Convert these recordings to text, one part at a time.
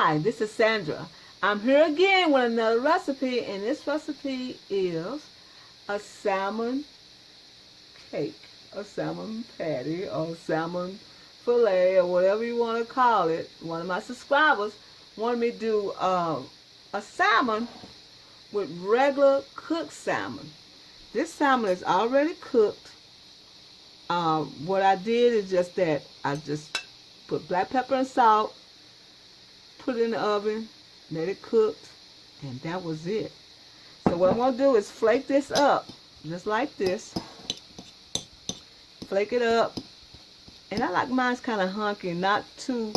Hi, this is Sandra. I'm here again with another recipe, and this recipe is a salmon cake, a salmon patty, or salmon fillet, or whatever you want to call it. One of my subscribers wanted me to do a salmon with regular cooked salmon. This salmon is already cooked. What I did is just that I just put black pepper and salt, put it in the oven, let it cook, and that was it. So what I'm going to do is flake this up, just like this. Flake it up. And I like mine's kind of hunky, not too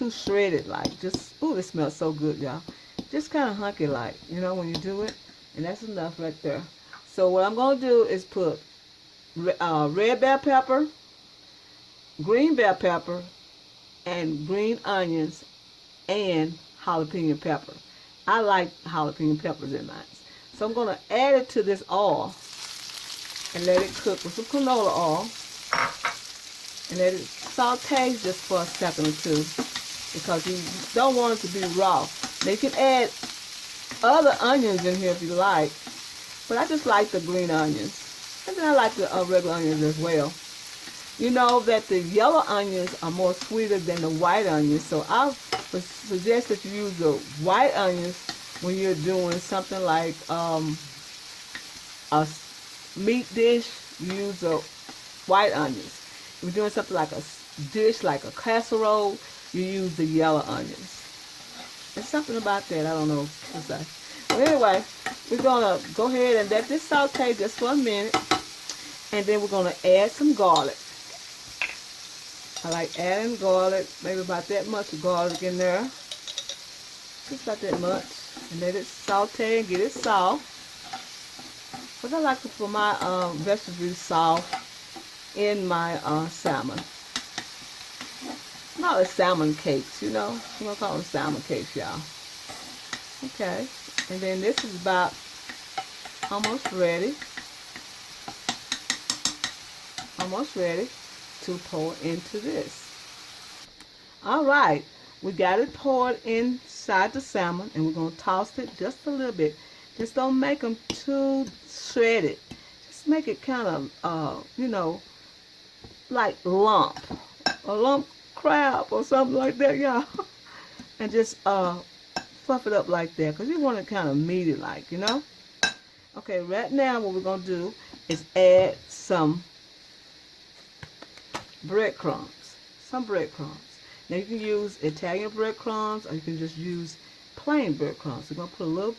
shredded like. Just, ooh, it smells so good, y'all. Just kind of hunky like, you know, when you do it. And that's enough right there. So what I'm going to do is put red bell pepper, green bell pepper, and green onions, and jalapeno pepper. I like jalapeno peppers in mine. So I'm going to add it to this oil and let it cook with some canola oil. And let it saute just for a second or two, because you don't want it to be raw. Now you can add other onions in here if you like, but I just like the green onions. And then I like the regular onions as well. You know that the yellow onions are more sweeter than the white onions, so I would suggest that you use the white onions when you're doing something like a meat dish. You use the white onions. If you're doing something like a dish, like a casserole, you use the yellow onions. There's something about that, I don't know what to say. But anyway, we're going to go ahead and let this saute just for a minute, and then we're going to add some garlic. I like adding garlic, maybe about that much garlic in there. Just about that much. And let it saute and get it soft. But I like to put my vegetables soft in my salmon. Not the salmon cakes, you know. I'm going to call them salmon cakes, y'all. Okay. And then this is about almost ready. Almost ready to pour into this. Alright, we got it poured inside the salmon, and we're going to toss it just a little bit. Just don't make them too shredded. Just make it kind of, you know, like a lump crab or something like that, y'all. And just fluff it up like that, because you want it kind of meaty like, you know. Okay, right now what we're going to do is add some breadcrumbs. Now you can use Italian breadcrumbs, or you can just use plain breadcrumbs. We're going to put a little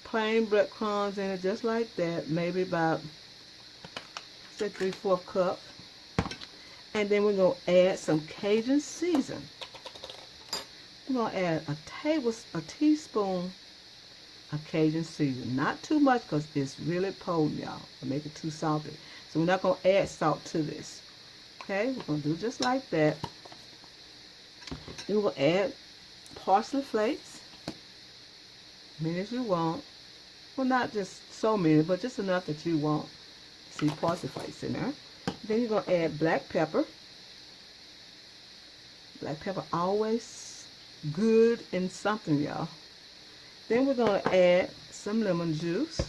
plain breadcrumbs in it just like that, maybe about, say, 3/4 cup. And then we're going to add some Cajun season. We're going to add a teaspoon of Cajun season. Not too much, because it's really potent, y'all. It'll make it too salty. So we're not going to add salt to this. Okay, we're going to do just like that. Then we're going to add parsley flakes. Many as you want. Well, not just so many, but just enough that you want. See parsley flakes in there. Then you're going to add black pepper. Black pepper always good in something, y'all. Then we're going to add some lemon juice.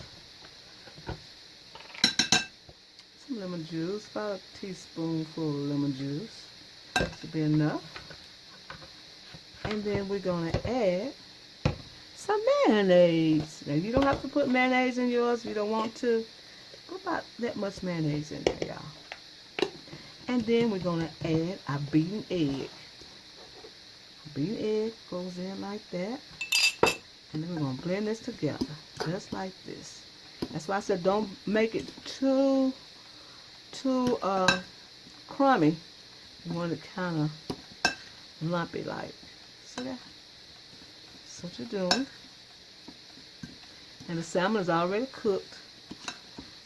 Some lemon juice, about a teaspoonful of lemon juice. That should be enough. And then we're going to add some mayonnaise. Now, you don't have to put mayonnaise in yours if you don't want to. Put about that much mayonnaise in there, y'all. And then we're going to add a beaten egg. A beaten egg goes in like that. And then we're going to blend this together, just like this. That's why I said don't make it too crummy. You want it kind of lumpy like. See that? That's what you're doing. And the salmon is already cooked.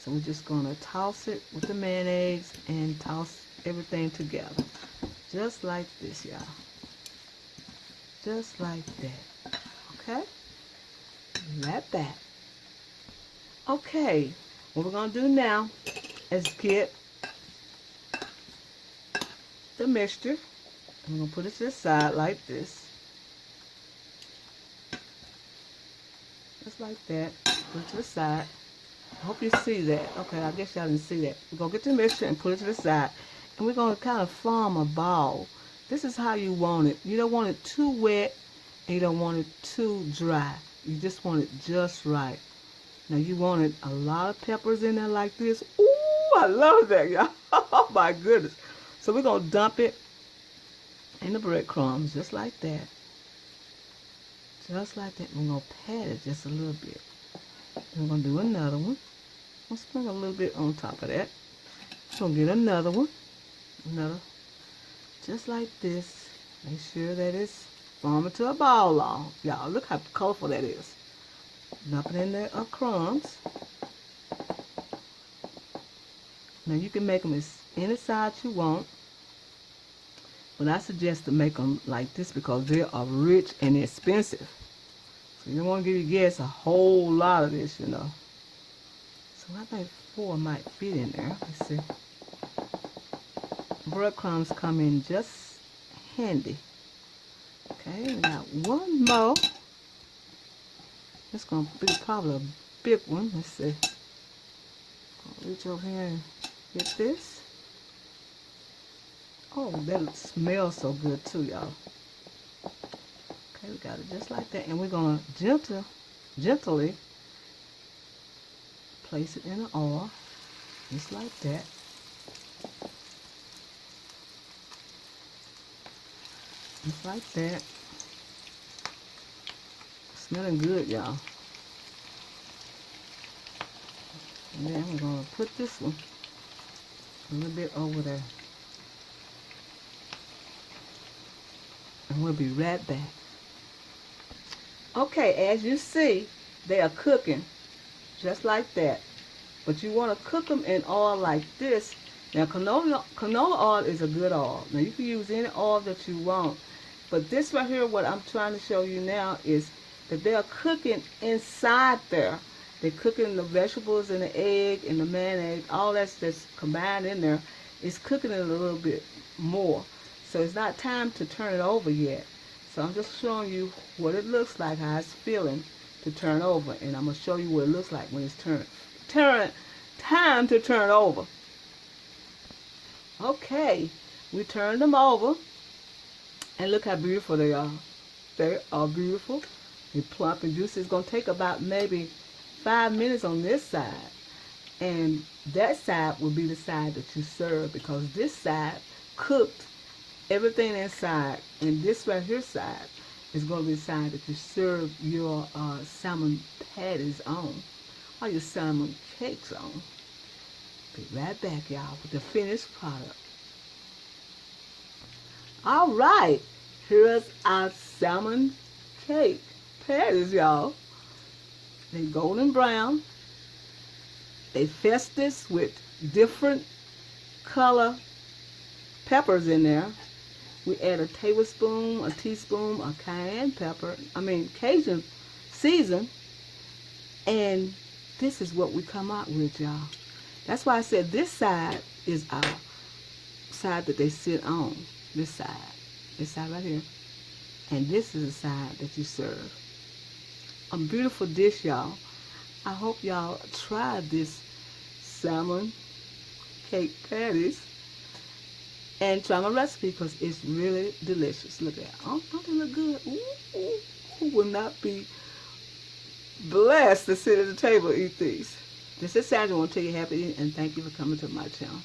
So we're just going to toss it with the mayonnaise and toss everything together. Just like this, y'all. Just like that. Okay? Like that. Okay. What we're going to do now is get the mixture. I'm going to put it to the side like this. just like that. Put it to the side. I hope you see that. Okay, I guess y'all didn't see that. We're going to get the mixture and put it to the side. And we're going to kind of form a ball. This is how you want it. You don't want it too wet and you don't want it too dry. You just want it just right. Now you wanted a lot of peppers in there like this. Ooh, I love that, y'all. Oh my goodness. So we're going to dump it in the breadcrumbs just like that. Just like that. We're going to pat it just a little bit. We're going to do another one. I'll sprinkle a little bit on top of that. So get another one. Another. Just like this. Make sure that it's forming to a ball. Y'all, look how colorful that is. Dump it in the crumbs. Now you can make them any size you want. But I suggest to make them like this because they are rich and expensive. So you don't want to give your guests a whole lot of this, you know. So I think 4 might fit in there. Let's see. Breadcrumbs come in just handy. Okay, we got one more. It's going to be probably a big one. Let's see. I'll reach over here and get this. Oh, that smells so good too, y'all. Okay, we got it just like that. And we're going to gently place it in the oil. Just like that. Just like that. Smelling good, y'all. And then we're going to put this one a little bit over there. And we'll be right back. Okay, as you see, they are cooking just like that. But you want to cook them in oil like this. Now, canola oil is a good oil. Now, you can use any oil that you want. But this right here, what I'm trying to show you now is that they are cooking inside there. They're cooking the vegetables and the egg and the mayonnaise, all that's combined in there. It's cooking it a little bit more. So it's not time to turn it over yet. So I'm just showing you what it looks like, how it's feeling to turn over. And I'm going to show you what it looks like when it's time to turn over. Okay, we turned them over. And look how beautiful they are. They are beautiful. They're plump and juicy. It's going to take about maybe 5 minutes on this side. And that side will be the side that you serve because this side cooked everything inside. And this right here side is going to be the side that you serve your salmon patties on or your salmon cakes on. Be right back, y'all, with the finished product. All right, here's our salmon cake patties, y'all. They're golden brown. They festus with different color peppers in there. We add a tablespoon, a teaspoon of cayenne pepper, Cajun season. And this is what we come out with, y'all. That's why I said this side is our side that they sit on. This side right here. And this is the side that you serve. A beautiful dish, y'all. I hope y'all try this salmon cake patties and try my recipe because it's really delicious. Look at that. Oh, don't they look good? Ooh, who will not be blessed to sit at the table and eat these? This is Sandra. I want to tell you happy and thank you for coming to my channel.